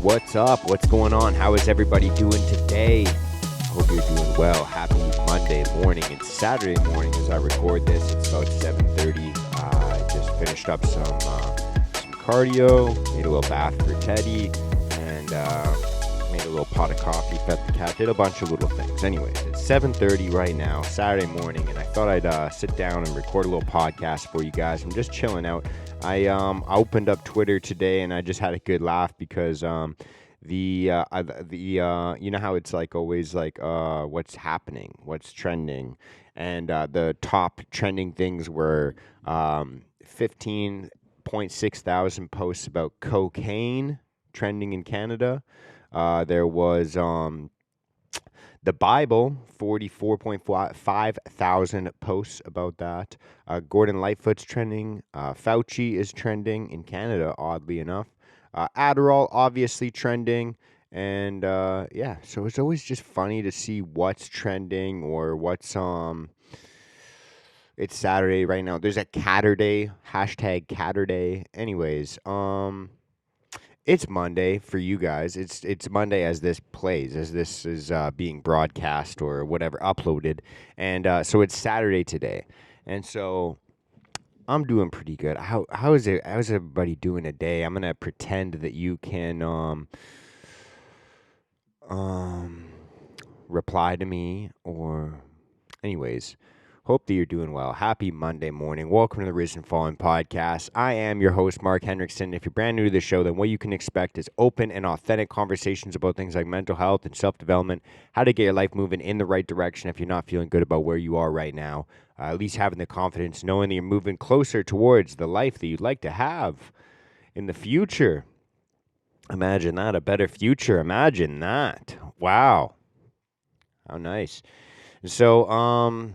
what's up? What's going on? How is everybody doing today? Hope you're doing well. Happy Monday morning. It's Saturday morning as I record this. It's about 7:30. I just finished up some cardio, made a little bath for Teddy, and made a little pot of coffee, fed the cat, did a bunch of little things. Anyways, it's 7:30 right now, Saturday morning, and I thought I'd sit down and record a little podcast for you guys. I'm just chilling out. I opened up Twitter today and I just had a good laugh because you know how it's like always like what's happening, what's trending, and the top trending things were 15.6 thousand posts about cocaine trending in Canada. There was the Bible, 44.5 thousand posts about that. Gordon Lightfoot's trending. Fauci is trending in Canada, oddly enough. Adderall, obviously trending. And yeah, so it's always just funny to see what's trending or what's it's Saturday right now. There's a Catterday, hashtag Catterday. Anyways, it's Monday for you guys. It's Monday as this plays, as this is being broadcast or whatever, uploaded. And so it's Saturday today. And so I'm doing pretty good. How's everybody doing today? I'm gonna pretend that you can reply to me, or anyways. Hope that you're doing well. Happy Monday morning. Welcome to the Risen Fallen podcast. I am your host, Mark Hendrickson. If you're brand new to the show, then what you can expect is open and authentic conversations about things like mental health and self-development, how to get your life moving in the right direction if you're not feeling good about where you are right now. At least having the confidence, knowing that you're moving closer towards the life that you'd like to have in the future. Imagine that, a better future. Imagine that. Wow. How nice. So,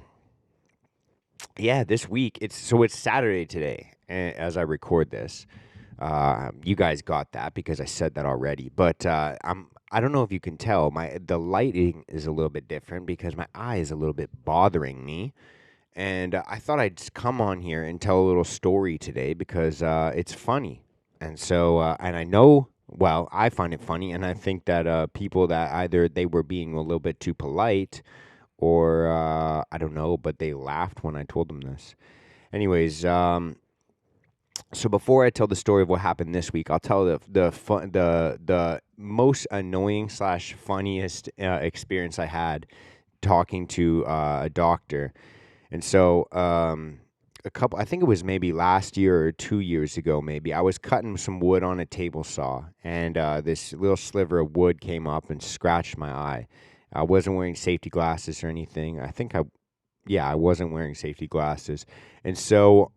yeah, this week it's Saturday today as I record this. You guys got that because I said that already. But I don't know if you can tell, the lighting is a little bit different because my eye is a little bit bothering me. And I thought I'd just come on here and tell a little story today because it's funny. And so and I know, well, I find it funny, and I think that people that either they were being a little bit too polite, or I don't know, but they laughed when I told them this. Anyways, so before I tell the story of what happened this week, I'll tell the most annoying / funniest experience I had talking to a doctor. And so I think it was maybe last year or 2 years ago, maybe I was cutting some wood on a table saw, and this little sliver of wood came up and scratched my eye. I wasn't wearing safety glasses or anything. I wasn't wearing safety glasses. And so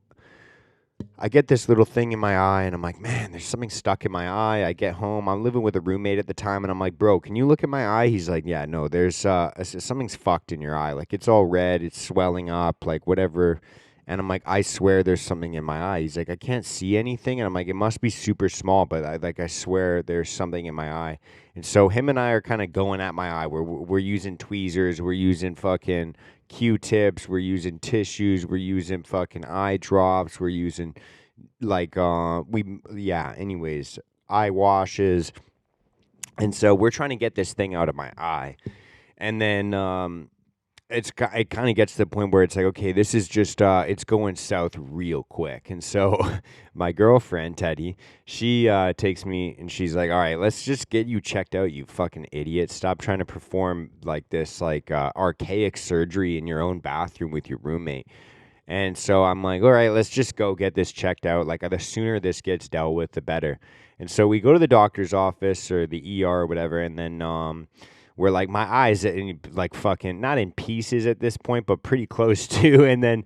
I get this little thing in my eye, and I'm like, man, there's something stuck in my eye. I get home. I'm living with a roommate at the time, and I'm like, bro, can you look at my eye? He's like, yeah, no, there's something's fucked in your eye. Like, it's all red. It's swelling up, like whatever. And I'm like, I swear there's something in my eye. He's like, I can't see anything. And I'm like, it must be super small, but I swear there's something in my eye. And so him and I are kind of going at my eye. We're using tweezers. We're using fucking Q-tips. We're using tissues. We're using fucking eye drops. We're using anyways, eye washes. And so we're trying to get this thing out of my eye. And then it kind of gets to the point where it's like, okay, this is just, it's going south real quick. And so my girlfriend, Teddy, she takes me and she's like, all right, let's just get you checked out, you fucking idiot. Stop trying to perform like this, archaic surgery in your own bathroom with your roommate. And so I'm like, all right, let's just go get this checked out. Like, the sooner this gets dealt with, the better. And so we go to the doctor's office or the ER or whatever, and then where like my eyes like fucking not in pieces at this point, but pretty close to. And then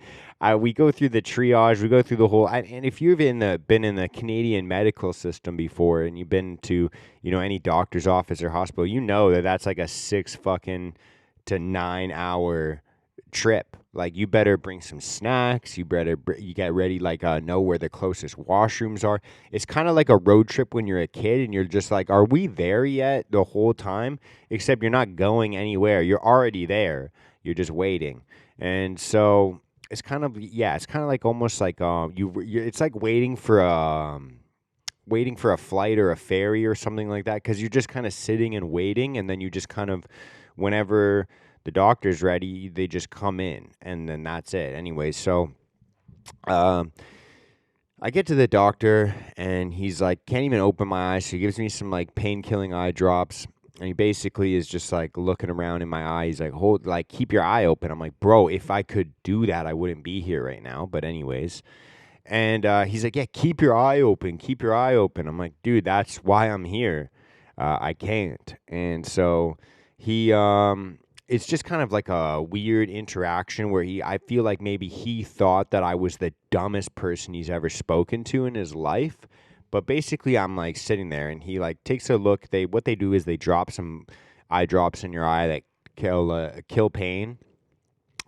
we go through the triage, we go through the whole. And if you've been in the Canadian medical system before, and you've been to any doctor's office or hospital, you know that's like a 6 fucking to 9 hour trip. Like, you better bring some snacks. You better you get ready, know where the closest washrooms are. It's kind of like a road trip when you're a kid, and you're just like, are we there yet the whole time? Except you're not going anywhere. You're already there. You're just waiting. And so it's kind of like almost like it's like waiting for waiting for a flight or a ferry or something like that, because you're just kind of sitting and waiting, and then you just kind of, whenever the doctor's ready, they just come in, and then that's it. Anyway, so I get to the doctor, and he's like, can't even open my eyes, so he gives me some like pain-killing eye drops. And he basically is just like looking around in my eye. He's like, keep your eye open. I'm like, bro, if I could do that, I wouldn't be here right now. But anyways, and he's like, yeah, keep your eye open. Keep your eye open. I'm like, dude, that's why I'm here. I can't. And so he, it's just kind of like a weird interaction where I feel like maybe he thought that I was the dumbest person he's ever spoken to in his life. But basically, I'm like sitting there, and he like takes a look. What they do is they drop some eye drops in your eye that kill pain.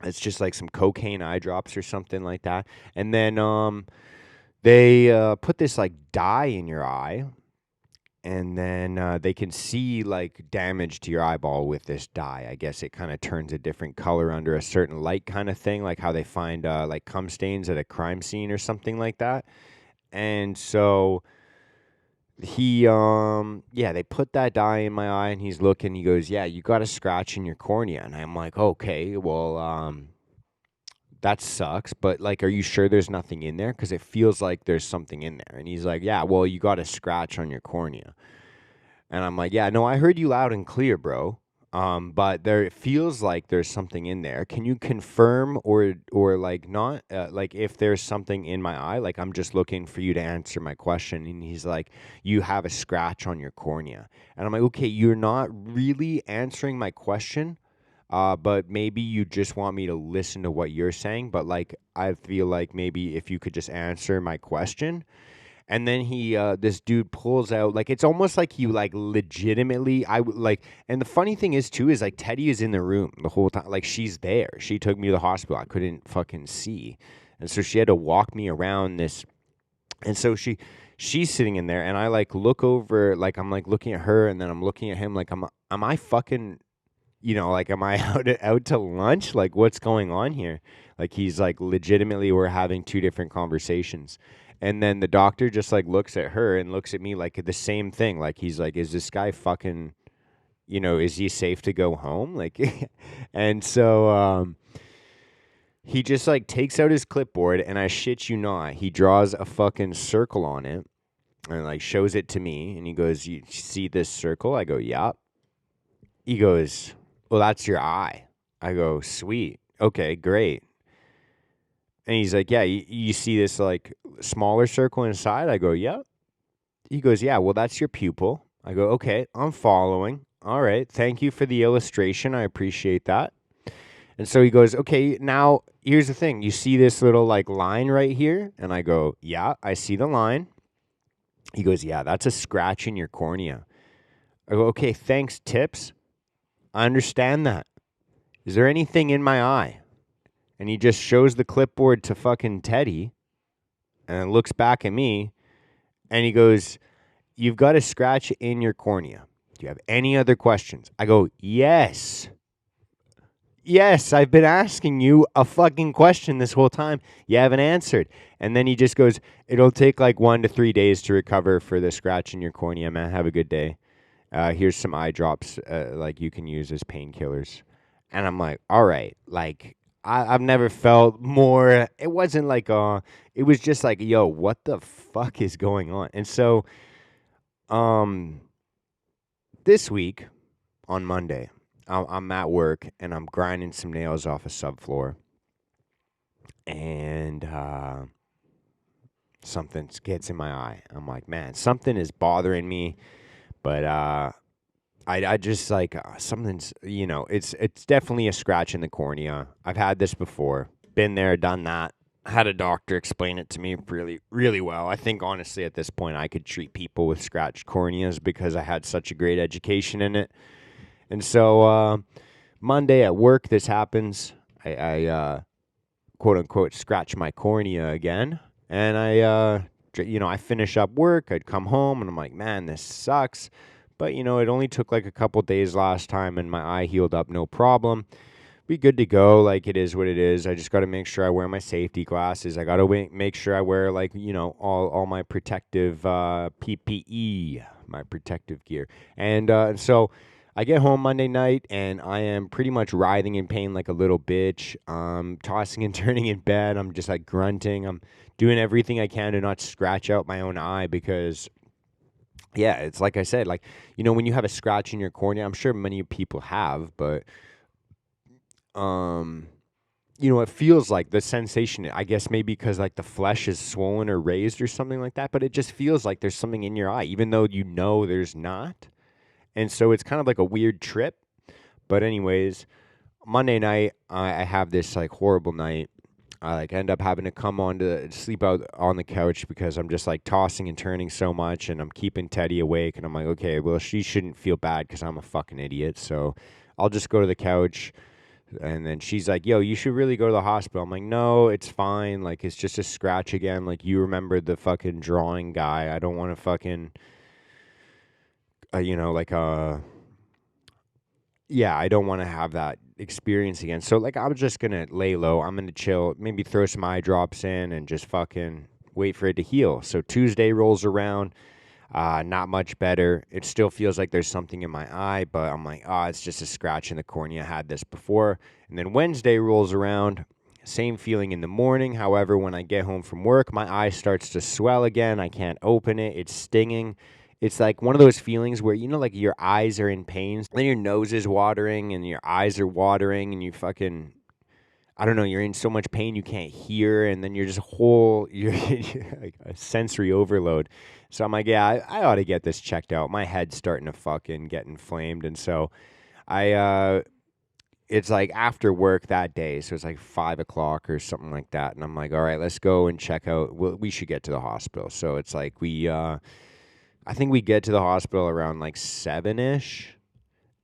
It's just like some cocaine eye drops or something like that. And then they put this like dye in your eye, and then they can see like damage to your eyeball with this dye. I guess it kind of turns a different color under a certain light, kind of thing, like how they find like cum stains at a crime scene or something like that. And so they put that dye in my eye, and he's looking. He goes, yeah, you got a scratch in your cornea. And I'm like, okay, well, that sucks, but like, are you sure there's nothing in there? Because it feels like there's something in there. And he's like, yeah, well, you got a scratch on your cornea. And I'm like, yeah, no, I heard you loud and clear, bro. But it feels like there's something in there. Can you confirm or like not, like if there's something in my eye? Like, I'm just looking for you to answer my question. And he's like, you have a scratch on your cornea. And I'm like, okay, you're not really answering my question. But maybe you just want me to listen to what you're saying. But like, I feel like maybe if you could just answer my question. And then this dude pulls out, like, it's almost like he like legitimately, and the funny thing is too, is like Teddy is in the room the whole time. Like, she's there. She took me to the hospital. I couldn't fucking see. And so she had to walk me around this. And so she's sitting in there, and I like look over, like I'm like looking at her, and then I'm looking at him, like, am I fucking, like, am I out to lunch? Like, what's going on here? Like, he's like, legitimately, we're having two different conversations. And then the doctor just like looks at her and looks at me like the same thing. Like, he's like, is this guy fucking, is he safe to go home? Like, and so he just like takes out his clipboard, and I shit you not, he draws a fucking circle on it and like shows it to me. And he goes, you see this circle? I go, yeah. He goes, well, that's your eye. I go, sweet. Okay, great. And he's like, yeah, you see this like smaller circle inside? I go, yeah. He goes, yeah, well, that's your pupil. I go, okay, I'm following. All right, thank you for the illustration. I appreciate that. And so he goes, okay, now here's the thing. You see this little like line right here? And I go, yeah, I see the line. He goes, yeah, that's a scratch in your cornea. I go, okay, thanks, tips. I understand that. Is there anything in my eye? And he just shows the clipboard to fucking Teddy and looks back at me, and he goes, you've got a scratch in your cornea. Do you have any other questions? I go, yes. Yes, I've been asking you a fucking question this whole time. You haven't answered. And then he just goes, it'll take like 1 to 3 days to recover for the scratch in your cornea, man. Have a good day. Here's some eye drops like you can use as painkillers. And I'm like, all right, like, I've never felt more. It wasn't like it was just like, yo, what the fuck is going on? And so this week on Monday, I'm at work, and I'm grinding some nails off a subfloor, and something gets in my eye. I'm like, man, something is bothering me, but I just like something's, it's definitely a scratch in the cornea. I've had this before, been there, done that. Had a doctor explain it to me really, really well. I think honestly at this point I could treat people with scratched corneas because I had such a great education in it. And so Monday at work, this happens. I quote unquote scratch my cornea again, and I finish up work. I'd come home, and I'm like, man, this sucks. But, it only took like a couple days last time, and my eye healed up no problem. be good to go. Like, it is what it is. I just got to make sure I wear my safety glasses. I got to make sure I wear, like, all my protective PPE, my protective gear. And so I get home Monday night and I am pretty much writhing in pain like a little bitch, tossing and turning in bed. I'm just like grunting. I'm doing everything I can to not scratch out my own eye because, yeah, it's like I said, like, when you have a scratch in your cornea, I'm sure many people have, but um it feels like the sensation, I guess maybe because like the flesh is swollen or raised or something like that, but it just feels like there's something in your eye, even though there's not. And so it's kind of like a weird trip. But anyways, Monday night, I have this like horrible night. I like end up having to come on to sleep out on the couch because I'm just like tossing and turning so much, and I'm keeping Teddy awake. And I'm like, okay, well, she shouldn't feel bad because I'm a fucking idiot. So I'll just go to the couch. And then she's like, yo, you should really go to the hospital. I'm like, no, it's fine. Like, it's just a scratch again. Like, you remember the fucking drawing guy. I don't want to fucking, yeah, I don't want to have that experience again. So, like, I'm just going to lay low. I'm going to chill, maybe throw some eye drops in and just fucking wait for it to heal. So, Tuesday rolls around. Not much better. It still feels like there's something in my eye, but I'm like, it's just a scratch in the cornea. I had this before. And then Wednesday rolls around, same feeling in the morning. However, when I get home from work, my eye starts to swell again. I can't open it. It's stinging. It's like one of those feelings where, like your eyes are in pain, then your nose is watering and your eyes are watering and you fucking, I don't know, you're in so much pain you can't hear, and then you're just you're like a sensory overload. So I'm like, yeah, I ought to get this checked out. My head's starting to fucking get inflamed, and so it's like after work that day, so it's like 5 o'clock or something like that, and I'm like, all right, let's go and check out. Well, we should get to the hospital. So it's like I think we get to the hospital around like 7ish,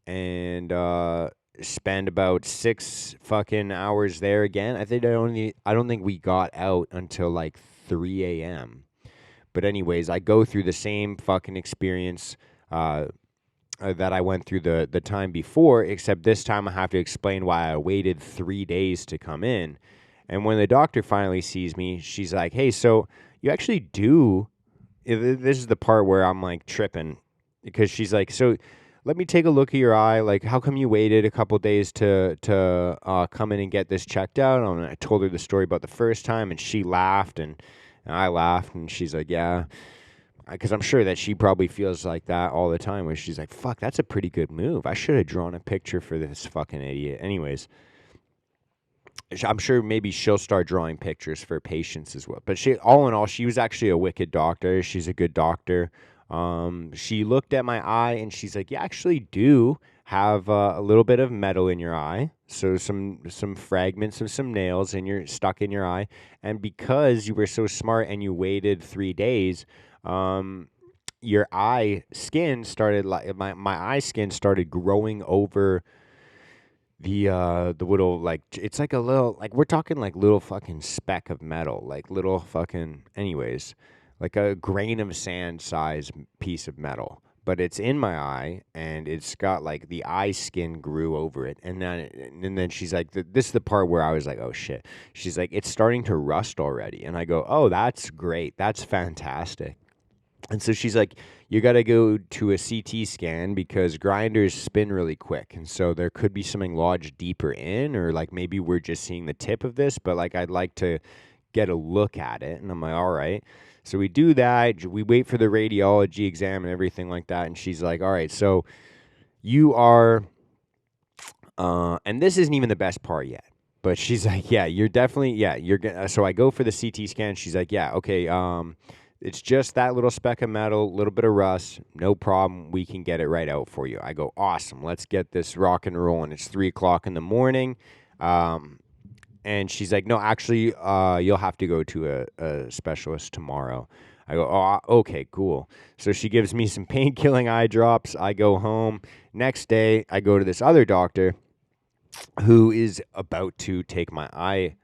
and spend about 6 fucking hours there again. I don't think we got out until like 3 a.m. But anyways, I go through the same fucking experience that I went through the time before, except this time I have to explain why I waited 3 days to come in. And when the doctor finally sees me, she's like, hey, so you actually do. This is the part where I'm like tripping, because she's like, so let me take a look at your eye. Like, how come you waited a couple days to come in and get this checked out? And I told her the story about the first time, and she laughed, and I laughed, and she's like, yeah, because I'm sure that she probably feels like that all the time, where she's like, fuck, that's a pretty good move. I should have drawn a picture for this fucking idiot. Anyways, I'm sure maybe she'll start drawing pictures for patients as well. But all in all, she was actually a wicked doctor. She's a good doctor. She looked at my eye and she's like, you actually do have a little bit of metal in your eye. So some fragments of some nails stuck in your eye. And because you were so smart and you waited 3 days, your eye skin started, like my eye skin started growing over the little, like, it's like a little, like, we're talking like little fucking speck of metal, like little fucking, anyways, like a grain of sand size piece of metal, but it's in my eye, and it's got like the eye skin grew over it. And then she's like, this is the part where I was like, oh shit. She's like, it's starting to rust already. And I go, oh, that's great, that's fantastic. And so she's like, you got to go to a CT scan because grinders spin really quick. And so there could be something lodged deeper in, or like maybe we're just seeing the tip of this, but like I'd like to get a look at it. And I'm like, all right. So we do that. We wait for the radiology exam and everything like that. And she's like, all right, so you are, and this isn't even the best part yet. But she's like, yeah, you're definitely, yeah, you're gonna. So I go for the CT scan. She's like, yeah, okay, it's just that little speck of metal, little bit of rust, no problem. We can get it right out for you. I go, awesome. Let's get this rock and roll. And it's 3 o'clock in the morning. And she's like, no, actually, you'll have to go to a specialist tomorrow. I go, oh, okay, cool. So she gives me some pain-killing eye drops. I go home. Next day, I go to this other doctor who is about to take my eye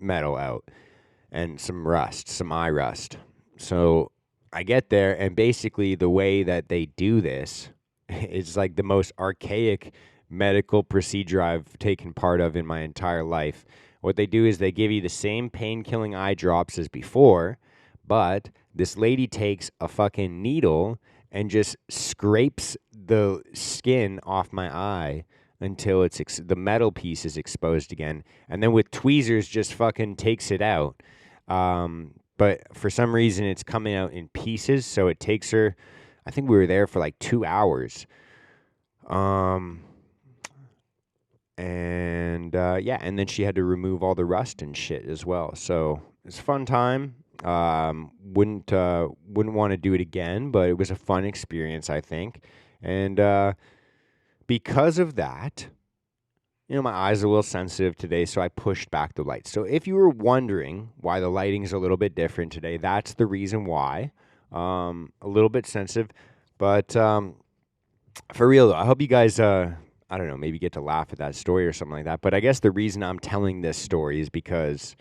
metal out and some eye rust. So I get there, and basically the way that they do this is like the most archaic medical procedure I've taken part of in my entire life. What they do is they give you the same pain-killing eye drops as before, but this lady takes a fucking needle and just scrapes the skin off my eye until the metal piece is exposed again, and then with tweezers just fucking takes it out. But for some reason it's coming out in pieces, so it takes her, I think we were there for like 2 hours. And then she had to remove all the rust and shit as well. So it's a fun time. Wouldn't want to do it again, but it was a fun experience, I think. And because of that, my eyes are a little sensitive today, so I pushed back the lights. So if you were wondering why the lighting is a little bit different today, that's the reason why. A little bit sensitive, but for real though, I hope you guys, I don't know, maybe get to laugh at that story or something like that. But I guess the reason I'm telling this story is because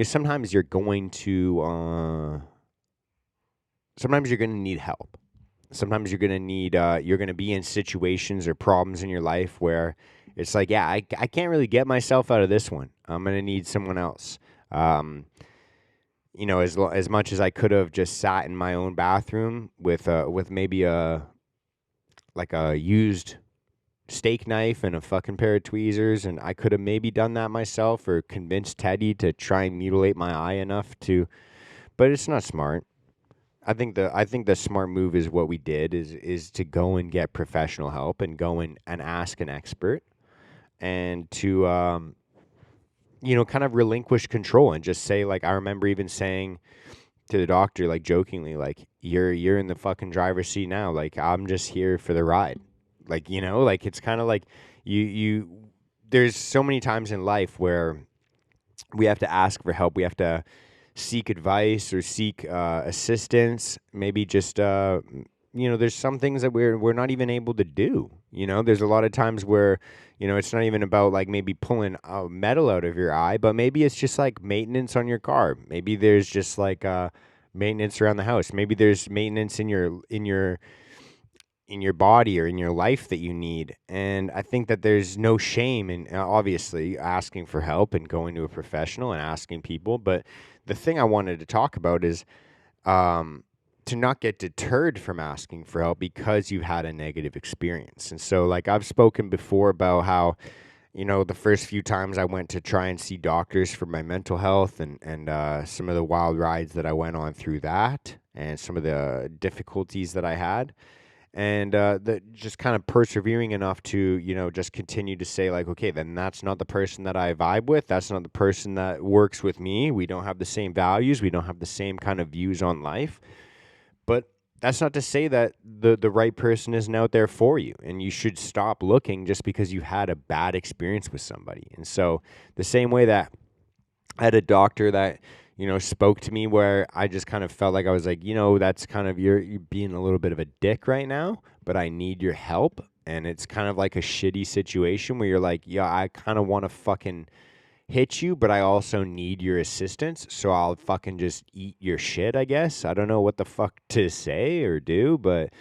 sometimes you're going to need help. Sometimes you're going to need, you're going to be in situations or problems in your life where it's like, yeah, I can't really get myself out of this one. I'm going to need someone else. As much as I could have just sat in my own bathroom with maybe a used steak knife and a fucking pair of tweezers, and I could have maybe done that myself or convinced Teddy to try and mutilate my eye enough to, but it's not smart. I think the smart move is what we did is to go and get professional help and go and ask an expert and to kind of relinquish control and just say, like, I remember even saying to the doctor, like, jokingly, like, you're in the fucking driver's seat now, like, I'm just here for the ride. Like, like, it's kind of like you there's so many times in life where we have to ask for help. We have to seek advice or seek assistance. Maybe just there's some things that we're not even able to do. There's a lot of times where it's not even about like maybe pulling metal out of your eye, but maybe it's just like maintenance on your car. Maybe there's just like maintenance around the house. Maybe there's maintenance in your body or in your life that you need. And I think that there's no shame in obviously asking for help and going to a professional and asking people. But the thing I wanted to talk about is to not get deterred from asking for help because you've had a negative experience. And so, like, I've spoken before about how, the first few times I went to try and see doctors for my mental health and some of the wild rides that I went on through that and some of the difficulties that I had. And just kind of persevering enough to, just continue to say, like, okay, then that's not the person that I vibe with. That's not the person that works with me. We don't have the same values. We don't have the same kind of views on life. But that's not to say that the right person isn't out there for you. And you should stop looking just because you had a bad experience with somebody. And so the same way that I had a doctor that spoke to me where I just kind of felt like I was like, that's kind of, you're being a little bit of a dick right now, but I need your help. And it's kind of like a shitty situation where you're like, yeah, I kind of want to fucking hit you, but I also need your assistance. So I'll fucking just eat your shit, I guess. I don't know what the fuck to say or do, but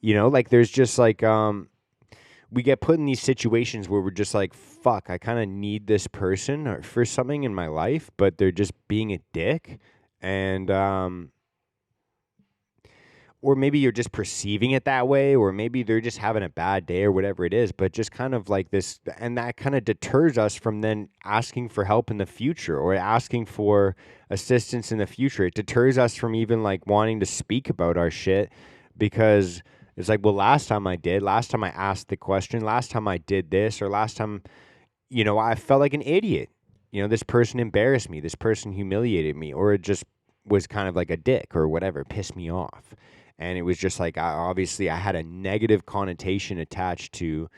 like there's just like, we get put in these situations where we're just like, fuck, I kind of need this person for something in my life, but they're just being a dick. And, or maybe you're just perceiving it that way, or maybe they're just having a bad day or whatever it is, but just kind of like this, and that kind of deters us from then asking for help in the future or asking for assistance in the future. It deters us from even like wanting to speak about our shit because it's like, well, last time I asked the question, last time I did this, or last time, I felt like an idiot. This person embarrassed me, this person humiliated me, or it just was kind of like a dick or whatever, pissed me off. And it was just like, obviously I had a negative connotation attached to,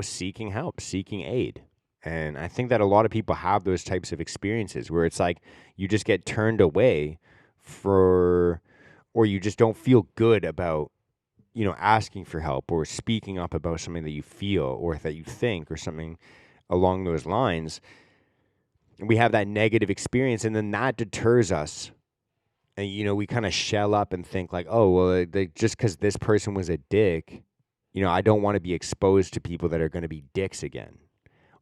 seeking help, seeking aid. And I think that a lot of people have those types of experiences where it's like you just get turned away or you just don't feel good about, asking for help or speaking up about something that you feel or that you think or something along those lines. We have that negative experience, and then that deters us. And, we kind of shell up and think like, oh, well, just because this person was a dick, I don't want to be exposed to people that are going to be dicks again.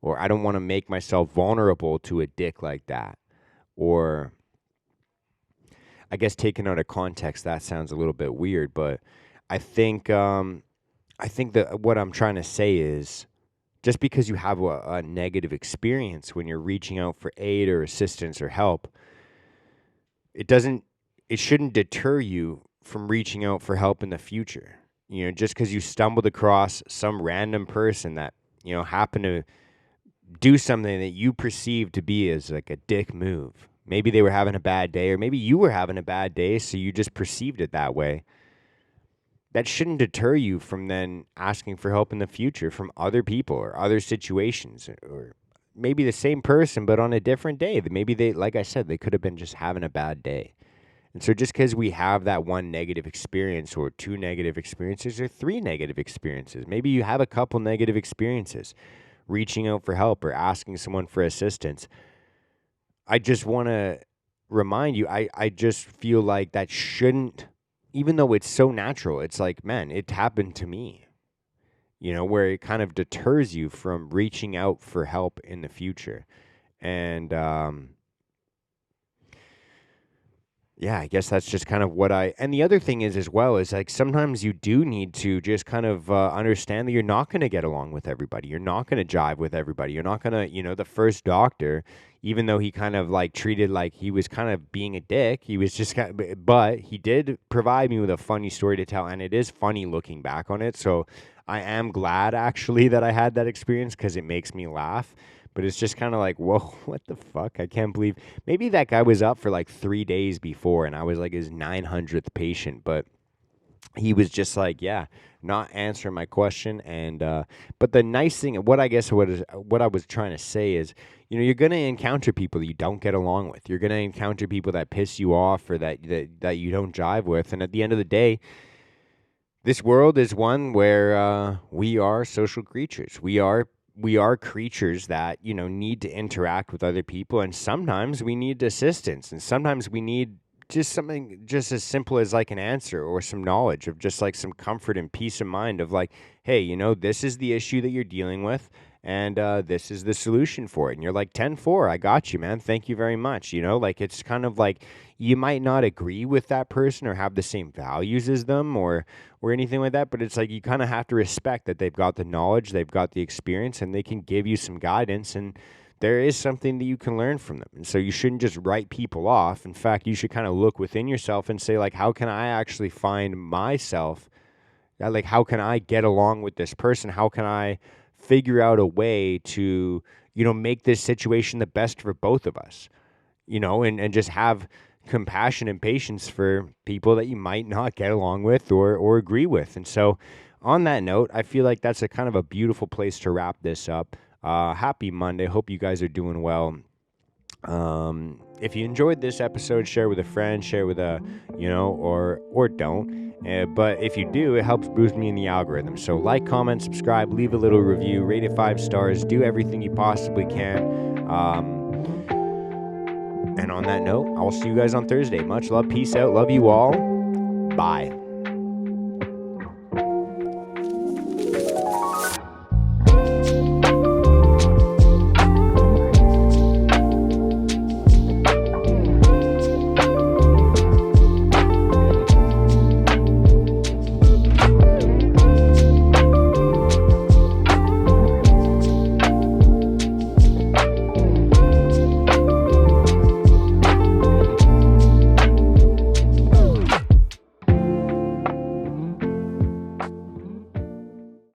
Or I don't want to make myself vulnerable to a dick like that. Or I guess taken out of context, that sounds a little bit weird, but I think that what I'm trying to say is just because you have a negative experience when you're reaching out for aid or assistance or help, it shouldn't deter you from reaching out for help in the future. Just because you stumbled across some random person that, happened to do something that you perceive to be as like a dick move. Maybe they were having a bad day, or maybe you were having a bad day, so you just perceived it that way. That shouldn't deter you from then asking for help in the future from other people or other situations, or maybe the same person, but on a different day. Maybe they, like I said, they could have been just having a bad day. And so just because we have that one negative experience or two negative experiences or three negative experiences, maybe you have a couple negative experiences reaching out for help or asking someone for assistance. I just want to remind you, I just feel like that shouldn't, even though it's so natural, it's like, man, it happened to me, where it kind of deters you from reaching out for help in the future. And, yeah, I guess that's just kind of and the other thing is as well is like sometimes you do need to just kind of understand that you're not going to get along with everybody. You're not going to jive with everybody. You're not going to, the first doctor, even though he kind of like treated like he was kind of being a dick, he was just but he did provide me with a funny story to tell. And it is funny looking back on it. So I am glad actually that I had that experience because it makes me laugh. But it's just kind of like, whoa, what the fuck? I can't believe. Maybe that guy was up for like 3 days before, and I was like his 900th patient. But he was just like, yeah, not answering my question. And but the nice thing, what I was trying to say is, you're going to encounter people that you don't get along with. You're going to encounter people that piss you off or that you don't jive with. And at the end of the day, this world is one where we are social creatures. We are creatures that, need to interact with other people. And sometimes we need assistance. And sometimes we need just something just as simple as like an answer or some knowledge of just like some comfort and peace of mind of like, hey, this is the issue that you're dealing with. And this is the solution for it. And you're like, 10-4, I got you, man. Thank you very much. Like it's kind of like you might not agree with that person or have the same values as them or anything like that. But it's like you kind of have to respect that they've got the knowledge, they've got the experience, and they can give you some guidance. And there is something that you can learn from them. And so you shouldn't just write people off. In fact, you should kind of look within yourself and say, like, how can I actually find myself? Like, how can I get along with this person? How can I figure out a way to, make this situation the best for both of us, and just have compassion and patience for people that you might not get along with or agree with. And so on that note, I feel like that's a kind of a beautiful place to wrap this up. Happy Monday. Hope you guys are doing well. If you enjoyed this episode, share with a friend, share with or don't. But if you do, it helps boost me in the algorithm. So like, comment, subscribe, leave a little review, rate it 5 stars, do everything you possibly can. And on that note, I'll see you guys on Thursday. Much love. Peace out. Love you all. Bye.